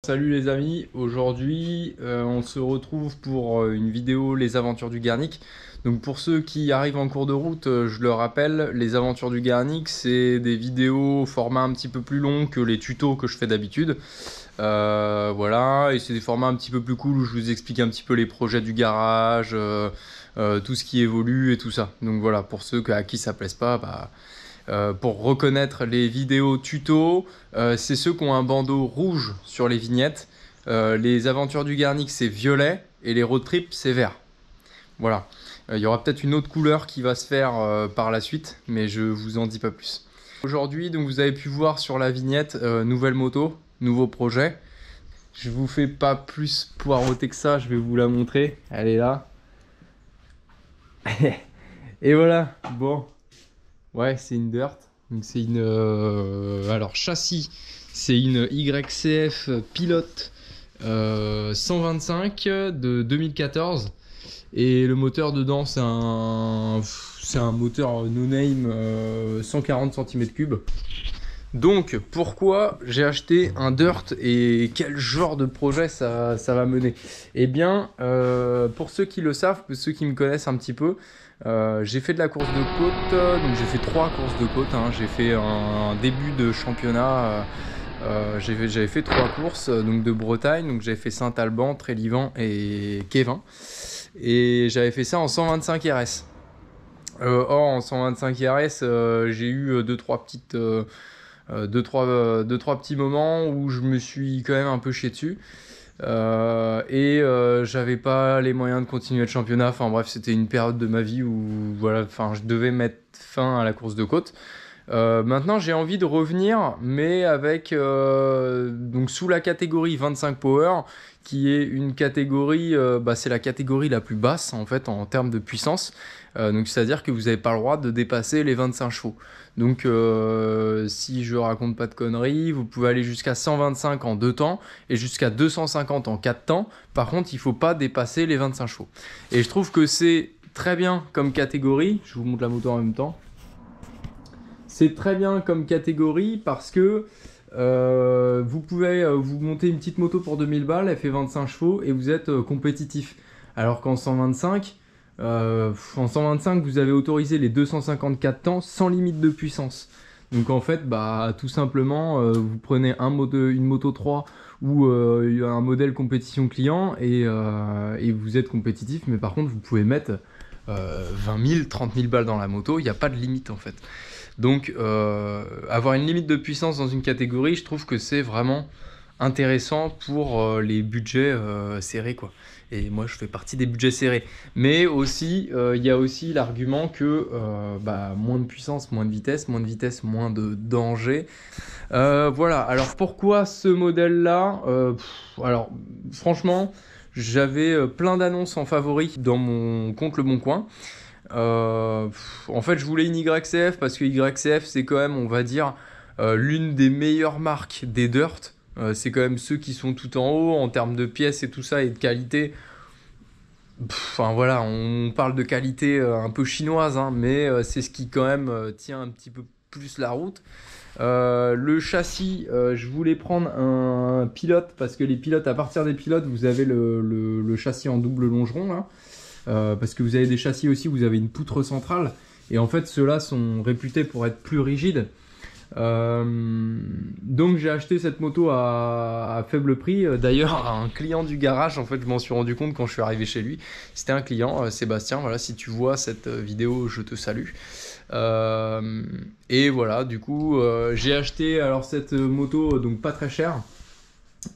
Salut les amis, aujourd'hui on se retrouve pour une vidéo Les Aventures du Guernic. Donc pour ceux qui arrivent en cours de route, je le rappelle, Les Aventures du Guernic c'est des vidéos au format un petit peu plus long que les tutos que je fais d'habitude. Voilà, et c'est des formats un petit peu plus cool où je vous explique un petit peu les projets du garage, tout ce qui évolue et tout ça. Donc voilà, pour ceux à qui ça plaise pas, pour reconnaître les vidéos tutos, c'est ceux qui ont un bandeau rouge sur les vignettes. Les Aventures du Guernic c'est violet et les road trips c'est vert. Voilà. Il y aura peut-être une autre couleur qui va se faire par la suite, mais je vous en dis pas plus. Aujourd'hui, donc vous avez pu voir sur la vignette, nouvelle moto, nouveau projet. Je vous fais pas plus poireauter que ça, je vais vous la montrer. Elle est là. Et voilà, bon. Ouais, c'est une dirt. Donc c'est une alors châssis, c'est une YCF Pilote 125 de 2014 et le moteur dedans c'est un moteur no name 140 cm3. Donc pourquoi j'ai acheté un dirt et quel genre de projet ça va mener? Eh bien pour ceux qui le savent, ceux qui me connaissent un petit peu, j'ai fait de la course de côte, donc j'ai fait 3 courses de côte, hein. J'ai fait un début de championnat, j'avais fait 3 courses donc de Bretagne, donc j'avais fait Saint-Alban, Trélivan et Quévin, et j'avais fait ça en 125 RS. Or en 125 RS, j'ai eu 2-3 petits moments où je me suis quand même un peu chié dessus. J'avais pas les moyens de continuer le championnat. Enfin bref, c'était une période de ma vie où voilà, enfin je devais mettre fin à la course de côte. Maintenant j'ai envie de revenir, mais avec donc sous la catégorie 25 Power, qui est une catégorie, c'est la catégorie la plus basse en fait en termes de puissance. Donc c'est-à-dire que vous n'avez pas le droit de dépasser les 25 chevaux. Donc si je raconte pas de conneries, vous pouvez aller jusqu'à 125 en 2 temps et jusqu'à 250 en 4 temps. Par contre, il faut pas dépasser les 25 chevaux. Et je trouve que c'est très bien comme catégorie. Je vous montre la moto en même temps. C'est très bien comme catégorie parce que vous pouvez vous monter une petite moto pour 2000 balles, elle fait 25 chevaux et vous êtes compétitif. Alors qu'en 125, vous avez autorisé les 254 temps sans limite de puissance. Donc en fait, tout simplement, vous prenez une moto 3 ou un modèle compétition client et vous êtes compétitif, mais par contre, vous pouvez mettre 20 000, 30 000 balles dans la moto, il n'y a pas de limite en fait. Donc avoir une limite de puissance dans une catégorie, je trouve que c'est vraiment intéressant pour les budgets serrés quoi. Et moi je fais partie des budgets serrés. Mais aussi il y a aussi l'argument que moins de puissance, moins de vitesse, moins de danger. Voilà, alors pourquoi ce modèle là? Alors franchement, j'avais plein d'annonces en favori dans mon compte Le Bon Coin. En fait je voulais une YCF parce que YCF c'est quand même, on va dire, l'une des meilleures marques des dirt. C'est quand même ceux qui sont tout en haut en termes de pièces et tout ça et de qualité. Enfin voilà, on parle de qualité un peu chinoise, hein, mais c'est ce qui quand même tient un petit peu plus la route. Le châssis, je voulais prendre un pilote parce que les pilotes, à partir des pilotes, vous avez le châssis en double longeron là. Parce que vous avez des châssis aussi, vous avez une poutre centrale et en fait ceux-là sont réputés pour être plus rigides. Donc j'ai acheté cette moto à faible prix, d'ailleurs à un client du garage. En fait je m'en suis rendu compte quand je suis arrivé chez lui, c'était un client, Sébastien, voilà, si tu vois cette vidéo je te salue. Et voilà, du coup j'ai acheté alors cette moto donc pas très chère,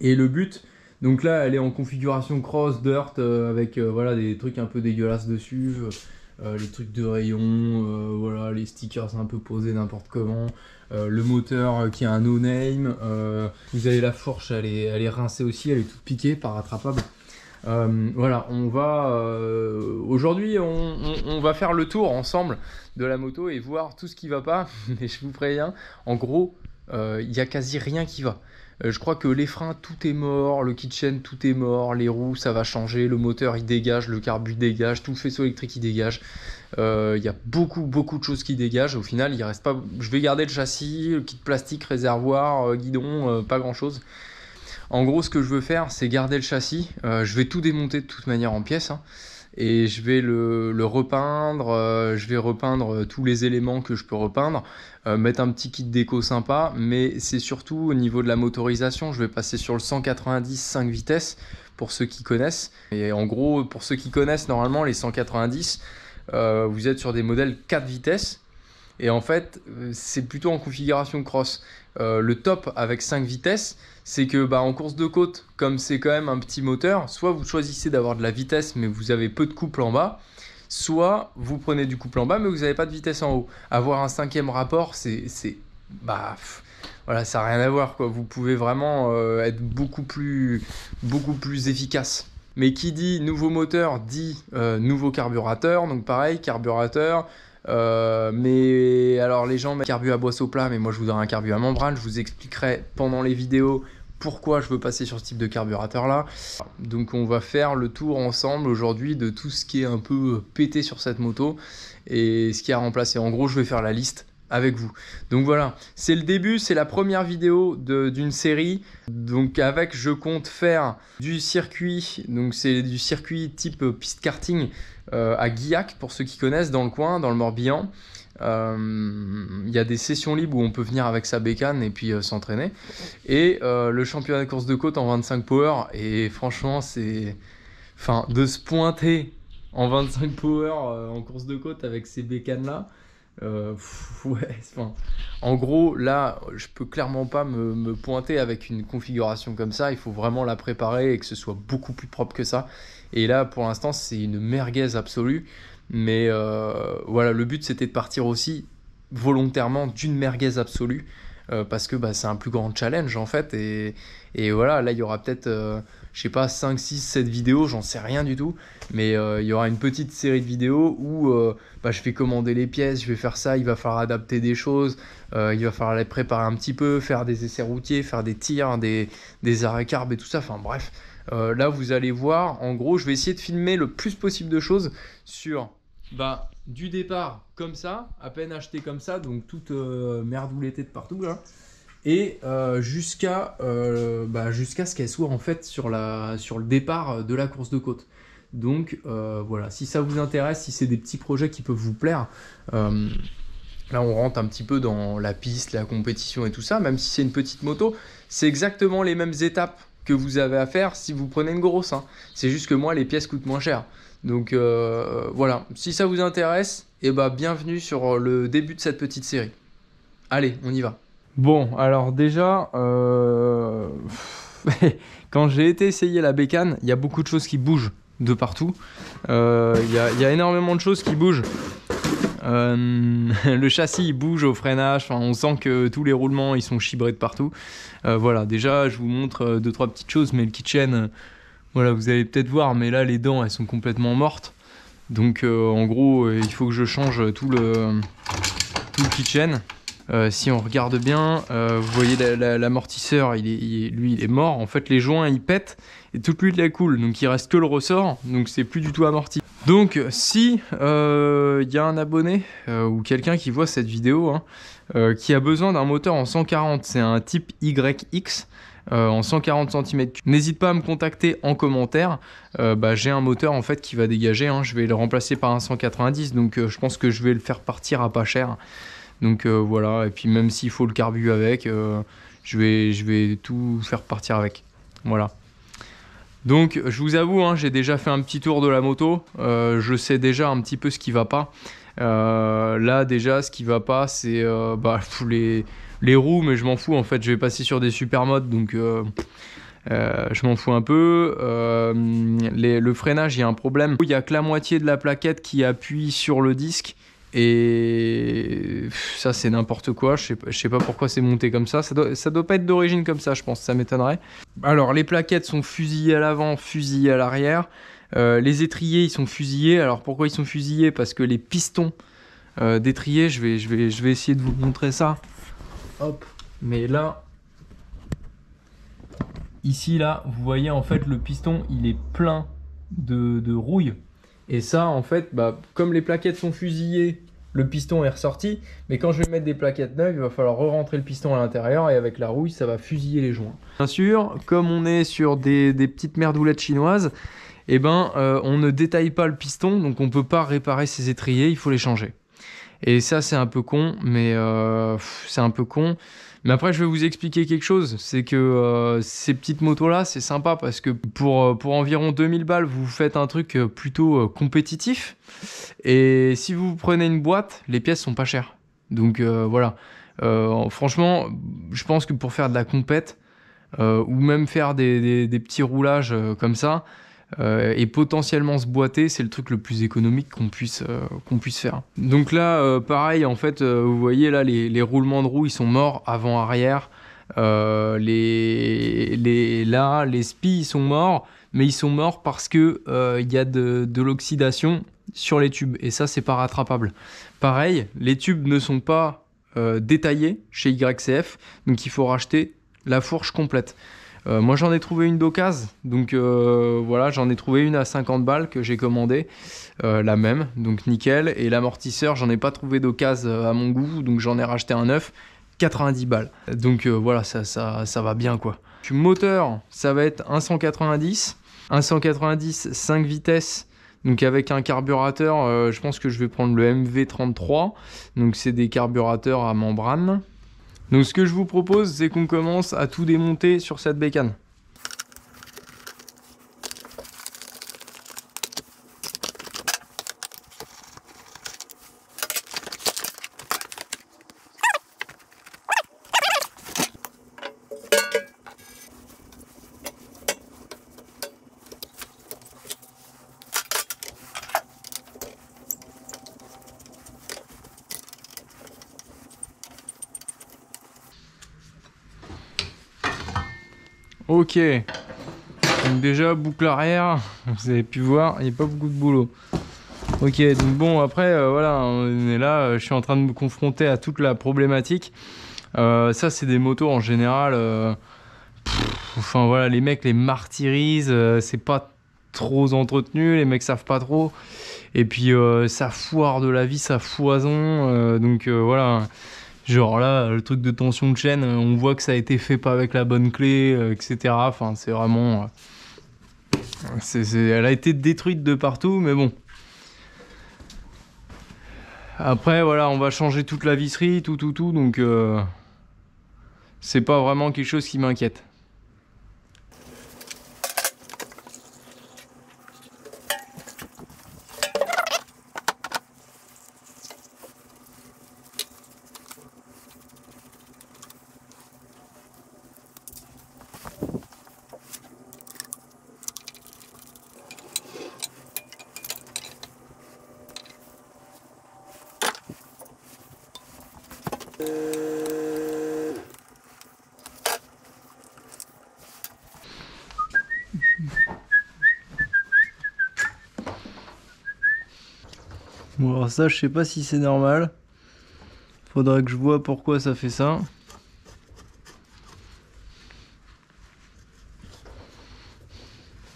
et le but, donc là elle est en configuration cross dirt avec voilà des trucs un peu dégueulasses dessus, les trucs de rayon, voilà, les stickers un peu posés n'importe comment, le moteur qui a un no name, vous avez la fourche, elle est rincée aussi, elle est toute piquée, pas rattrapable. Voilà, on va aujourd'hui on va faire le tour ensemble de la moto et voir tout ce qui va pas. Mais je vous préviens, en gros il y a quasi rien qui va. Je crois que les freins tout est mort, le kitchen tout est mort, les roues ça va changer, le moteur il dégage, le carbu dégage, tout le faisceau électrique il dégage. Il y a beaucoup de choses qui dégagent. Au final il reste pas, je vais garder le châssis, le kit plastique, réservoir, guidon, pas grand chose. En gros, ce que je veux faire, c'est garder le châssis. Je vais tout démonter de toute manière en pièces, hein, et je vais le repeindre. Je vais repeindre tous les éléments que je peux repeindre, mettre un petit kit déco sympa, mais c'est surtout au niveau de la motorisation. Je vais passer sur le 190 5 vitesses pour ceux qui connaissent. Et en gros, pour ceux qui connaissent, normalement, les 190, vous êtes sur des modèles 4 vitesses. Et en fait, c'est plutôt en configuration cross. Le top avec 5 vitesses, c'est que en course de côte, comme c'est quand même un petit moteur, soit vous choisissez d'avoir de la vitesse mais vous avez peu de couple en bas, soit vous prenez du couple en bas mais vous n'avez pas de vitesse en haut. Avoir un 5e rapport, voilà, ça n'a rien à voir, quoi. Vous pouvez vraiment être beaucoup plus efficace. Mais qui dit nouveau moteur dit nouveau carburateur, donc pareil, carburateur. Mais alors les gens mettent carbu à boisseau plat, mais moi je voudrais un carbu à membrane. Je vous expliquerai pendant les vidéos pourquoi je veux passer sur ce type de carburateur là. Donc on va faire le tour ensemble aujourd'hui de tout ce qui est un peu pété sur cette moto et ce qui a remplacé. En gros, je vais faire la liste avec vous. Donc voilà, c'est le début, c'est la première vidéo d'une série. Donc avec, je compte faire du circuit, donc c'est du circuit type piste karting à Guillac, pour ceux qui connaissent, dans le coin, dans le Morbihan. Il y a des sessions libres où on peut venir avec sa bécane et puis s'entraîner. Et le championnat de course de côte en 25 power. Et franchement, c'est... Enfin, de se pointer en 25 power en course de côte avec ces bécanes-là, ouais, enfin, en gros, là, je peux clairement pas me pointer avec une configuration comme ça. Il faut vraiment la préparer et que ce soit beaucoup plus propre que ça. Et là, pour l'instant, c'est une merguez absolue. Mais voilà, le but, c'était de partir aussi volontairement d'une merguez absolue. Parce que c'est un plus grand challenge, en fait. Et voilà, là, il y aura peut-être, je sais pas, 5, 6, 7 vidéos, j'en sais rien du tout. Mais il y aura une petite série de vidéos où je vais commander les pièces, je vais faire ça, il va falloir adapter des choses, il va falloir les préparer un petit peu, faire des essais routiers, faire des tirs, des arrêts carb et tout ça. Enfin bref, là, vous allez voir, en gros, je vais essayer de filmer le plus possible de choses sur... du départ comme ça, à peine acheté comme ça, donc toute merdoulettée de partout là, et jusqu'à ce qu'elle soit en fait sur le départ de la course de côte. Donc voilà, si ça vous intéresse, si c'est des petits projets qui peuvent vous plaire, là on rentre un petit peu dans la piste, la compétition et tout ça, même si c'est une petite moto, c'est exactement les mêmes étapes que vous avez à faire si vous prenez une grosse, hein. C'est juste que moi les pièces coûtent moins cher. Donc voilà, si ça vous intéresse, bienvenue sur le début de cette petite série. Allez, on y va. Bon, alors déjà, quand j'ai été essayer la bécane, il y a beaucoup de choses qui bougent de partout. Il y a énormément de choses qui bougent. Le châssis il bouge au freinage, enfin, on sent que tous les roulements ils sont chibrés de partout. Voilà, déjà je vous montre 2-3 petites choses, mais le kitchen... Voilà, vous allez peut-être voir, mais là, les dents, elles sont complètement mortes. Donc, en gros, il faut que je change tout le kitchen. Si on regarde bien, vous voyez l'amortisseur, lui, il est mort. En fait, les joints, ils pètent et toute l'huile, elle coule. Donc, il reste que le ressort. Donc, c'est plus du tout amorti. Donc, si y a un abonné ou quelqu'un qui voit cette vidéo, hein, qui a besoin d'un moteur en 140, c'est un type YX, en 140 cm3. N'hésite pas à me contacter en commentaire. J'ai un moteur en fait qui va dégager, hein. Je vais le remplacer par un 190, donc je pense que je vais le faire partir à pas cher. Donc voilà, et puis même s'il faut le carbu avec, je vais tout faire partir avec. Voilà. Donc je vous avoue, hein, j'ai déjà fait un petit tour de la moto. Je sais déjà un petit peu ce qui va pas. Là déjà, ce qui va pas, c'est les roues, mais je m'en fous en fait, je vais passer sur des super modes, donc je m'en fous un peu. Le freinage, il y a un problème. Il n'y a que la moitié de la plaquette qui appuie sur le disque, et ça c'est n'importe quoi, je sais pas pourquoi c'est monté comme ça. Ça doit pas être d'origine comme ça, je pense, ça m'étonnerait. Alors les plaquettes sont fusillées à l'avant, fusillées à l'arrière. Les étriers, ils sont fusillés. Alors pourquoi ils sont fusillés? Parce que les pistons d'étrier, je vais essayer de vous montrer ça. Hop, mais là, ici, là, vous voyez, en fait, le piston, il est plein de rouille. Et ça, en fait, comme les plaquettes sont fusillées le piston est ressorti. Mais quand je vais mettre des plaquettes neuves, il va falloir re-rentrer le piston à l'intérieur et avec la rouille, ça va fusiller les joints. Bien sûr, comme on est sur des petites merdoulettes chinoises, eh ben, on ne détaille pas le piston, donc on peut pas réparer ces étriers, il faut les changer. Et ça, c'est un peu con, mais c'est un peu con. Mais après, je vais vous expliquer quelque chose. C'est que ces petites motos-là, c'est sympa parce que pour environ 2000 balles, vous faites un truc plutôt compétitif. Et si vous prenez une boîte, les pièces sont pas chères. Donc voilà. Franchement, je pense que pour faire de la compète, ou même faire des petits roulages comme ça, et potentiellement se boiter, c'est le truc le plus économique qu'on puisse faire. Donc là, pareil, en fait, vous voyez là, les roulements de roues, ils sont morts avant-arrière. Les spies, ils sont morts, mais ils sont morts parce que y a de l'oxydation sur les tubes, et ça, c'est pas rattrapable. Pareil, les tubes ne sont pas détaillés chez YCF, donc il faut racheter la fourche complète. Moi j'en ai trouvé une d'occasion, donc voilà, j'en ai trouvé une à 50 balles que j'ai commandée, la même, donc nickel. Et l'amortisseur, j'en ai pas trouvé d'occasion à mon goût, donc j'en ai racheté un neuf, 90 balles. Donc voilà, ça va bien quoi. Puis, moteur, ça va être un 190, 5 vitesses, donc avec un carburateur, je pense que je vais prendre le MV33, donc c'est des carburateurs à membrane. Donc ce que je vous propose, c'est qu'on commence à tout démonter sur cette bécane. Ok, donc déjà boucle arrière, vous avez pu voir, il n'y a pas beaucoup de boulot. Ok, donc bon, après, voilà, on est là, je suis en train de me confronter à toute la problématique. Ça, c'est des motos en général, enfin voilà, les mecs les martyrisent, c'est pas trop entretenu, les mecs savent pas trop. Et puis, ça foire de la vie, ça foison, donc voilà. Genre là, le truc de tension de chaîne, on voit que ça a été fait pas avec la bonne clé, etc. Enfin, c'est vraiment... elle a été détruite de partout, mais bon. Après, voilà, on va changer toute la visserie, tout, donc... c'est pas vraiment quelque chose qui m'inquiète. Bon, alors ça, je sais pas si c'est normal. Faudrait que je vois pourquoi ça fait ça.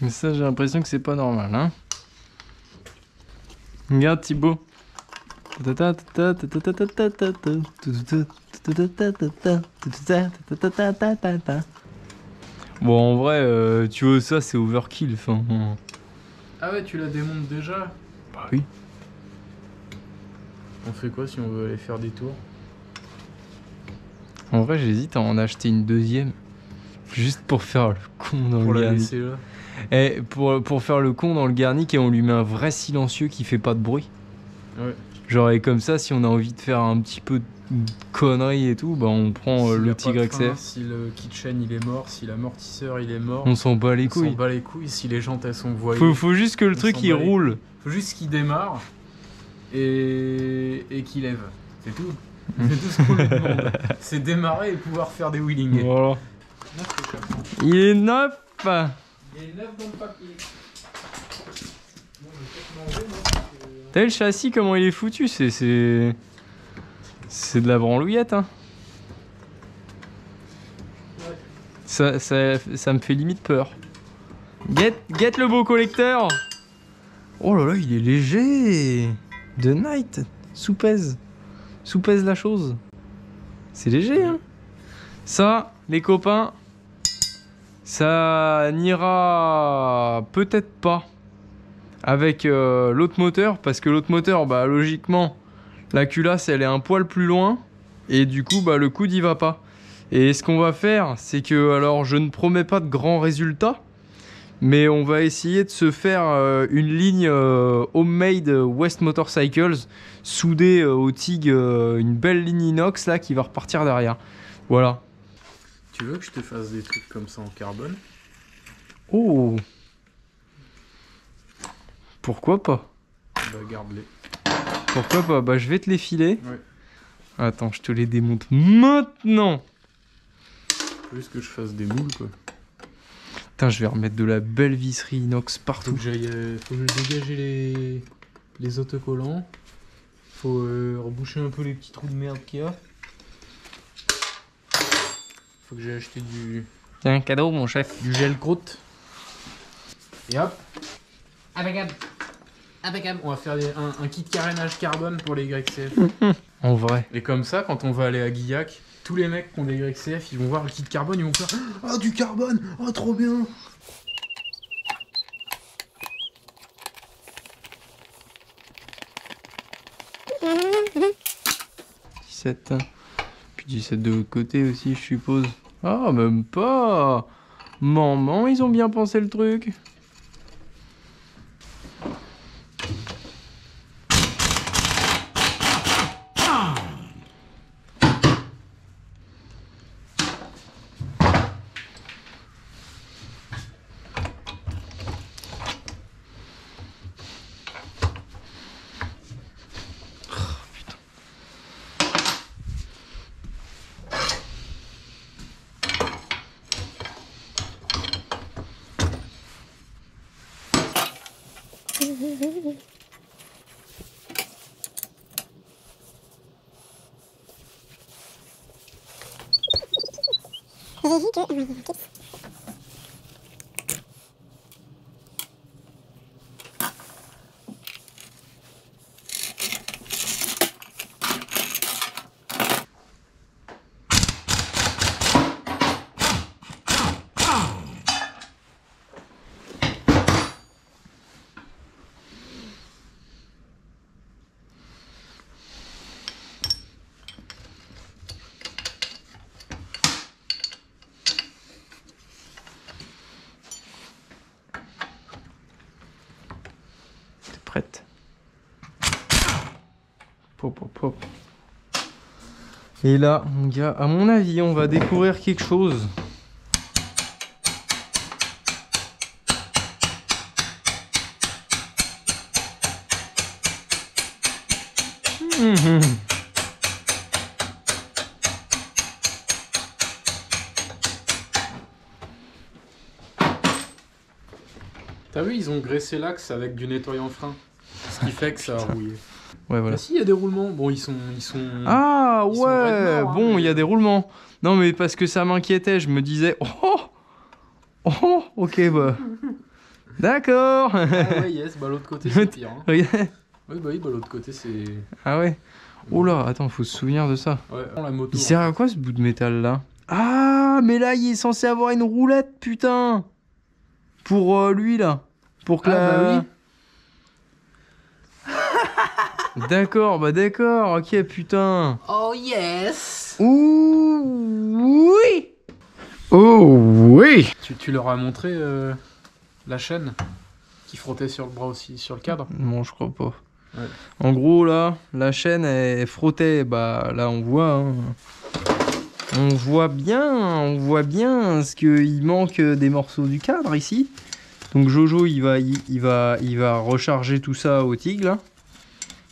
Mais ça, j'ai l'impression que c'est pas normal, hein. Regarde Thibaut. Bon, en vrai, tu vois, ça, c'est overkill. Enfin... Ah ouais, tu la démontes déjà? Bah oui. On fait quoi si on veut aller faire des tours? En vrai, j'hésite à en acheter une deuxième. Juste pour faire le con dans Pour le la garni. laisser là. Et pour faire le con dans le garnic et on lui met un vrai silencieux qui fait pas de bruit. Ouais. Genre, et comme ça, si on a envie de faire un petit peu de conneries et tout, bah on prend S'il le a petit pas de frein, YCF. si le kitchen il est mort, si l'amortisseur il est mort, On s'en bat les on s'en couilles. bat les couilles. Si les jantes elles sont voilées, Faut juste que le on truc s'en il bat les roule. faut juste qu'il démarre et qu'il lève. C'est tout. C'est tout ce qu'on lui demande. C'est démarrer et pouvoir faire des wheelings. Voilà. Il est neuf. Il est neuf dans le papier. Bon, je vais peut-être manger, moi. T'as vu le châssis comment il est foutu? C'est de la branlouillette, hein. Ouais. Ça me fait limite peur. Get le beau collecteur. Oh là là, il est léger. The Night. Soupèse la chose. C'est léger, hein. Ça, les copains, ça n'ira peut-être pas avec l'autre moteur, parce que l'autre moteur, bah logiquement, la culasse, elle est un poil plus loin, et du coup, bah le coude, il va pas. Et ce qu'on va faire, c'est que, alors, je ne promets pas de grands résultats, mais on va essayer de se faire une ligne homemade West Motorcycles, soudée au TIG, une belle ligne inox là qui va repartir derrière. Voilà. Tu veux que je te fasse des trucs comme ça en carbone? Oh! Pourquoi pas? Bah garde-les. Pourquoi pas? Bah je vais te les filer. Ouais. Attends, je te les démonte maintenant! Faut juste que je fasse des moules quoi. Putain, je vais remettre de la belle visserie inox Faut partout. que faut que je dégage les autocollants. Faut reboucher un peu les petits trous de merde qu'il y a. Faut que j'ai acheté C'est un cadeau, mon chef. du gel croûte. Et hop. Impeccable. Impeccable. On va faire un kit carénage carbone pour les YCF. En vrai. Et comme ça, quand on va aller à Guillac, tous les mecs qui ont des YCF, ils vont voir le kit carbone, ils vont faire ah du carbone, oh trop bien. 17. Puis 17 de l'autre côté aussi, je suppose. Ah, même pas. Maman, ils ont bien pensé le truc. Prête. Pop, pop, pop. Et là, mon gars, à mon avis, on va découvrir quelque chose. T'as vu, ils ont graissé l'axe avec du nettoyant frein. Ce qui fait que ça a rouillé. Ouais, voilà. Ah si, il y a des roulements. Bon, ils sont... Ah ils sont ouais, vraiment, hein, bon, il y a mais- des roulements. Non, mais parce que ça m'inquiétait, je me disais, oh, ok, bah, d'accord. Ah ouais, yes, bah l'autre côté c'est pire. Hein. Regarde. Oui, bah oui, bah l'autre côté c'est... Ah ouais. Oh là, attends, faut se souvenir de ça. Ouais, la moto. Il sert à quoi ce bout de métal là? Ah, mais là, il est censé avoir une roulette, putain. Pour lui là. Pour que Ah la... bah D'accord, bah d'accord, ok, putain. Oh yes. Ouh, oui. Oh oui. Tu leur as montré la chaîne qui frottait sur le bras aussi, sur le cadre? Non, je crois pas. Ouais. En gros, là, la chaîne, elle frottait. Bah, là, on voit. Hein. On voit bien ce qu'il manque des morceaux du cadre ici. Donc Jojo, il va recharger tout ça au TIG, là,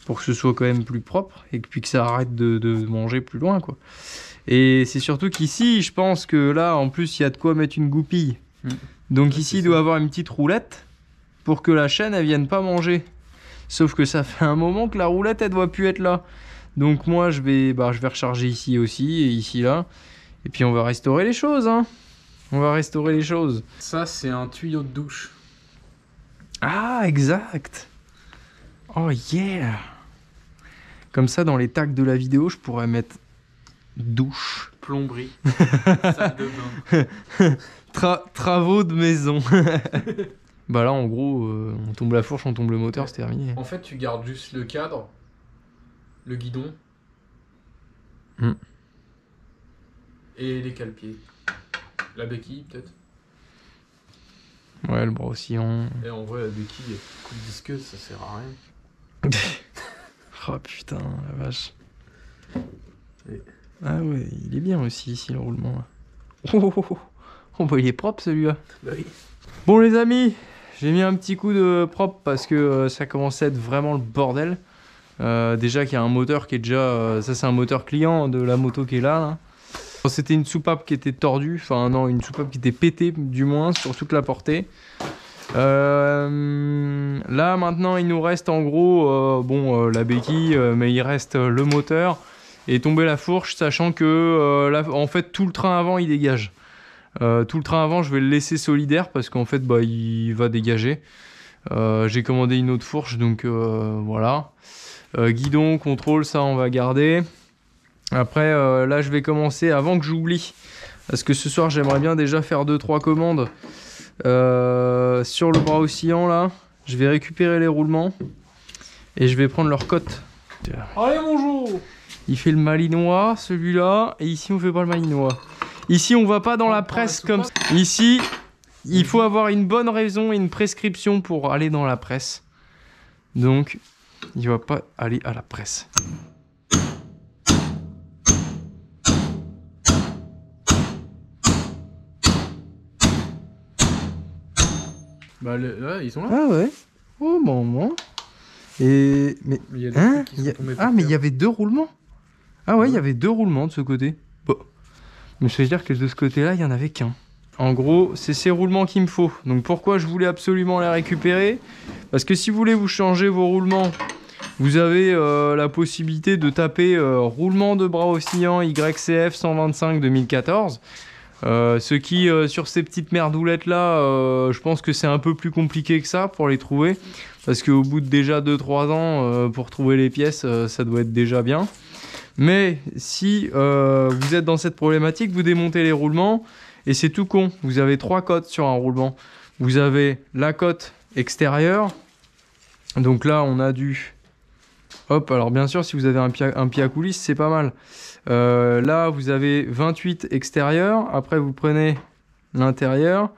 pour que ce soit quand même plus propre et puis que ça arrête de manger plus loin, quoi. Et c'est surtout qu'ici, je pense que là, en plus, il y a de quoi mettre une goupille. Donc Ouais, ici, c'est il doit ça. avoir une petite roulette pour que la chaîne, elle vienne pas manger. Sauf que ça fait un moment que la roulette, elle doit plus être là. Donc moi, je vais recharger ici aussi et ici là. Et puis on va restaurer les choses, hein. On va restaurer les choses. Ça c'est un tuyau de douche. Ah, exact. Oh yeah. Comme ça, dans les tags de la vidéo, je pourrais mettre douche. Plomberie. Salle de bain. Travaux de maison. Bah là, en gros, on tombe la fourche, on tombe le moteur, c'est terminé. En fait, tu gardes juste le cadre, le guidon et les cale-pieds. La béquille, peut-être. Ouais, le bras oscillant. Et en vrai, la béquille, coupe disqueuse, ça sert à rien. Oh putain, la vache. Et... Ah ouais, il est bien aussi ici le roulement. Là. Oh, bah il est propre celui-là. Bah oui. Bon les amis, j'ai mis un petit coup de propre parce que ça commençait à être vraiment le bordel. Déjà qu'il y a un moteur qui est déjà... ça c'est un moteur client de la moto qui est là. C'était une soupape qui était tordue, enfin non, une soupape qui était pétée du moins sur toute la portée. Là maintenant il nous reste en gros la béquille, mais il reste le moteur et tomber la fourche, sachant que en fait tout le train avant il dégage. Tout le train avant je vais le laisser solidaire parce qu'en fait bah, il va dégager. J'ai commandé une autre fourche donc voilà. Guidon, contrôle, ça on va garder. Après là je vais commencer avant que j'oublie parce que ce soir j'aimerais bien déjà faire 2-3 commandes sur le bras oscillant là. Je vais récupérer les roulements et je vais prendre leur cote. Allez bonjour. Il fait le malinois celui-là et ici on fait pas le malinois. Ici on va pas dans la presse comme ça. Ici il faut avoir une bonne raison et une prescription pour aller dans la presse. Donc il va pas aller à la presse. Bah là, ils sont là. Ah ouais. Oh bon. Et mais Il y a des hein trucs qui sont tombés par ah mais il terre. y avait 2 roulements. Ah ouais, il y avait 2 roulements de ce côté. Bon. Mais ça veut dire que de ce côté-là, il y en avait qu'un. En gros, c'est ces roulements qu'il me faut. Donc pourquoi je voulais absolument les récupérer? Parce que si vous voulez vous changer vos roulements, vous avez la possibilité de taper roulement de bras oscillant YCF 125 2014. Ce qui, sur ces petites merdoulettes là, je pense que c'est un peu plus compliqué que ça pour les trouver. Parce qu'au bout de déjà 2-3 ans, pour trouver les pièces, ça doit être déjà bien. Mais si vous êtes dans cette problématique, vous démontez les roulements et c'est tout con. Vous avez 3 cotes sur un roulement. Vous avez la cote extérieure. Donc là, on a du... Hop, alors bien sûr, si vous avez un pied à coulisse, c'est pas mal. Là, vous avez 28 extérieur. Après, vous prenez l'intérieur.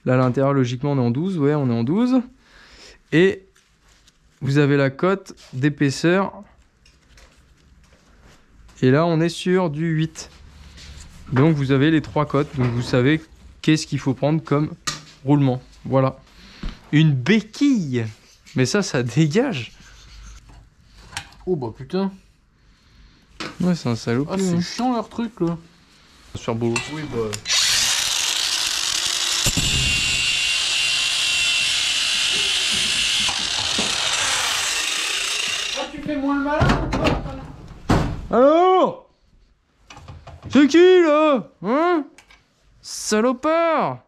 Là, l'intérieur, logiquement, on est en 12. Ouais, on est en 12. Et vous avez la cote d'épaisseur. Et là, on est sur du 8. Donc, vous avez les 3 cotes. Donc, vous savez qu'est-ce qu'il faut prendre comme roulement. Voilà. Une béquille. Mais ça dégage. Oh bah putain. Ouais, c'est un salaud. Ah, c'est chiant leur truc là. Sur beau. Oui, bah. Ah, tu fais moins le malin ou quoi? Alors? C'est qui là? Hein? Salopard!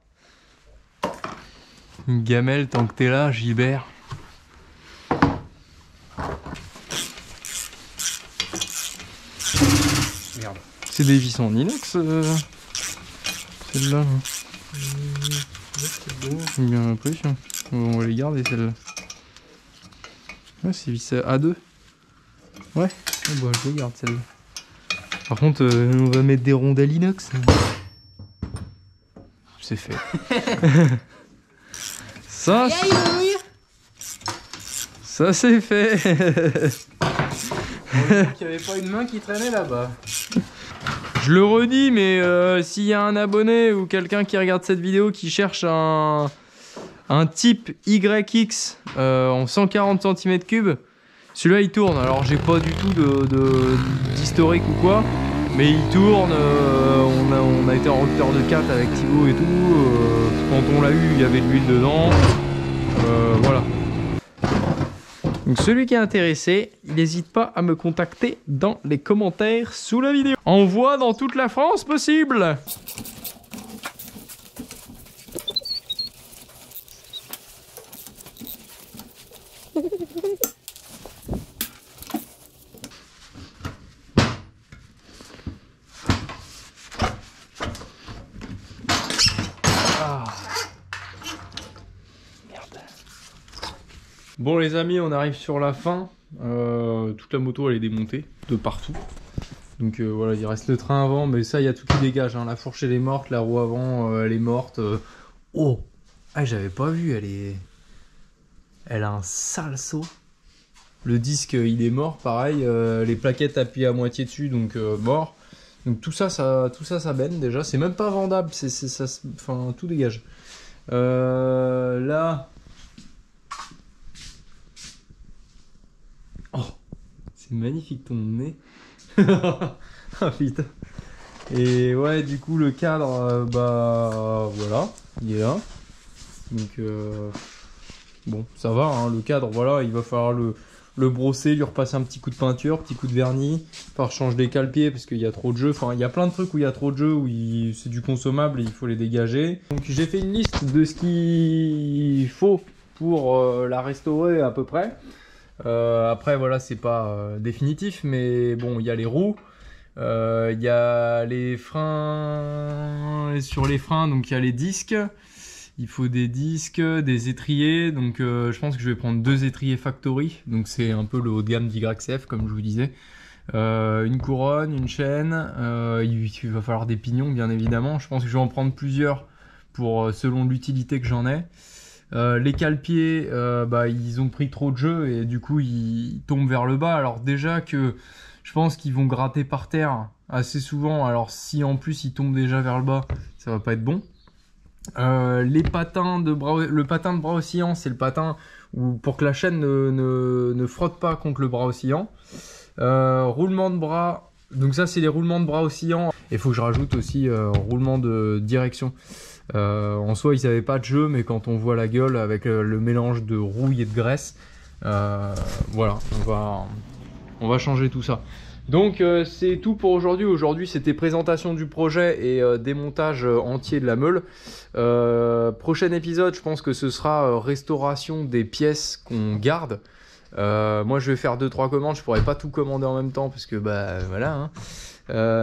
Une gamelle tant que t'es là, Gilbert. Merde. C'est des vis en inox, celle-là. Là. J'ai bien l'impression. On va les garder celle-là. Ouais, c'est vis A2. Ouais, oh, bah, je les garde celle-là. Par contre, on va mettre des rondelles inox. C'est fait. Ça, c'est fait. Il n'y avait pas une main qui traînait là-bas. Je le redis, mais s'il y a un abonné ou quelqu'un qui regarde cette vidéo qui cherche un type YX en 140 cm3, celui-là il tourne. Alors j'ai pas du tout d'historique ou quoi, mais il tourne. On a été en rupteur de 4 avec Thibaut et tout. Quand on l'a eu, il y avait de l'huile dedans. Voilà. Donc celui qui est intéressé, il n'hésite pas à me contacter dans les commentaires sous la vidéo. Envoie dans toute la France possible. Bon les amis, on arrive sur la fin. Toute la moto elle est démontée de partout. Donc voilà, il reste le train avant, mais ça il y a tout qui dégage. Hein. La fourche elle est morte, la roue avant elle est morte. Oh, ah, j'avais pas vu, elle a un sale saut. Le disque il est mort, pareil. Les plaquettes appuient à moitié dessus, donc mort. Donc tout ça benne déjà. C'est même pas vendable, enfin tout dégage. Là. Oh, c'est magnifique ton nez. Ah putain. Et ouais, du coup, le cadre, bah voilà, il est là. Donc, bon, ça va, hein, le cadre, voilà, il va falloir le brosser, lui repasser un petit coup de peinture, petit coup de vernis, falloir changer des cale-pieds parce qu'il y a trop de jeux. Enfin, il y a plein de trucs où il y a trop de jeux, où c'est du consommable et il faut les dégager. Donc, j'ai fait une liste de ce qu'il faut pour la restaurer à peu près. Après voilà, c'est pas définitif, mais bon, il y a les roues, il y a les freins, sur les freins donc il y a les disques, il faut des disques, des étriers, donc je pense que je vais prendre 2 étriers factory, donc c'est un peu le haut de gamme d'YCF comme je vous disais, une couronne, une chaîne, il va falloir des pignons bien évidemment, je pense que je vais en prendre plusieurs pour selon l'utilité que j'en ai. Les cale-pieds, bah, ils ont pris trop de jeu et du coup ils tombent vers le bas. Alors déjà que je pense qu'ils vont gratter par terre assez souvent. Alors si en plus ils tombent déjà vers le bas, ça va pas être bon. Les patins de bras, le patin de bras oscillant, c'est le patin où, pour que la chaîne ne frotte pas contre le bras oscillant. Roulement de bras, donc ça c'est les roulements de bras oscillants. Il faut que je rajoute aussi roulement de direction. En soi, ils n'avaient pas de jeu, mais quand on voit la gueule avec le mélange de rouille et de graisse, voilà, on va changer tout ça. Donc c'est tout pour aujourd'hui. Aujourd'hui, c'était présentation du projet et démontage entier de la meule. Prochain épisode, je pense que ce sera restauration des pièces qu'on garde. Moi, je vais faire 2-3 commandes. Je pourrais pas tout commander en même temps parce que bah voilà. Hein.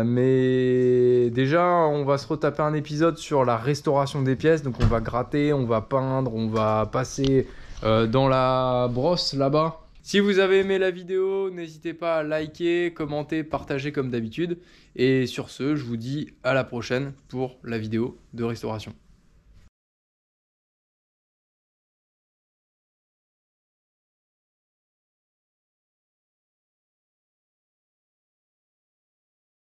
Mais déjà on va se retaper un épisode sur la restauration des pièces, donc on va gratter, on va peindre, on va passer dans la brosse là-bas. Si vous avez aimé la vidéo, n'hésitez pas à liker, commenter, partager comme d'habitude, et sur ce je vous dis à la prochaine pour la vidéo de restauration.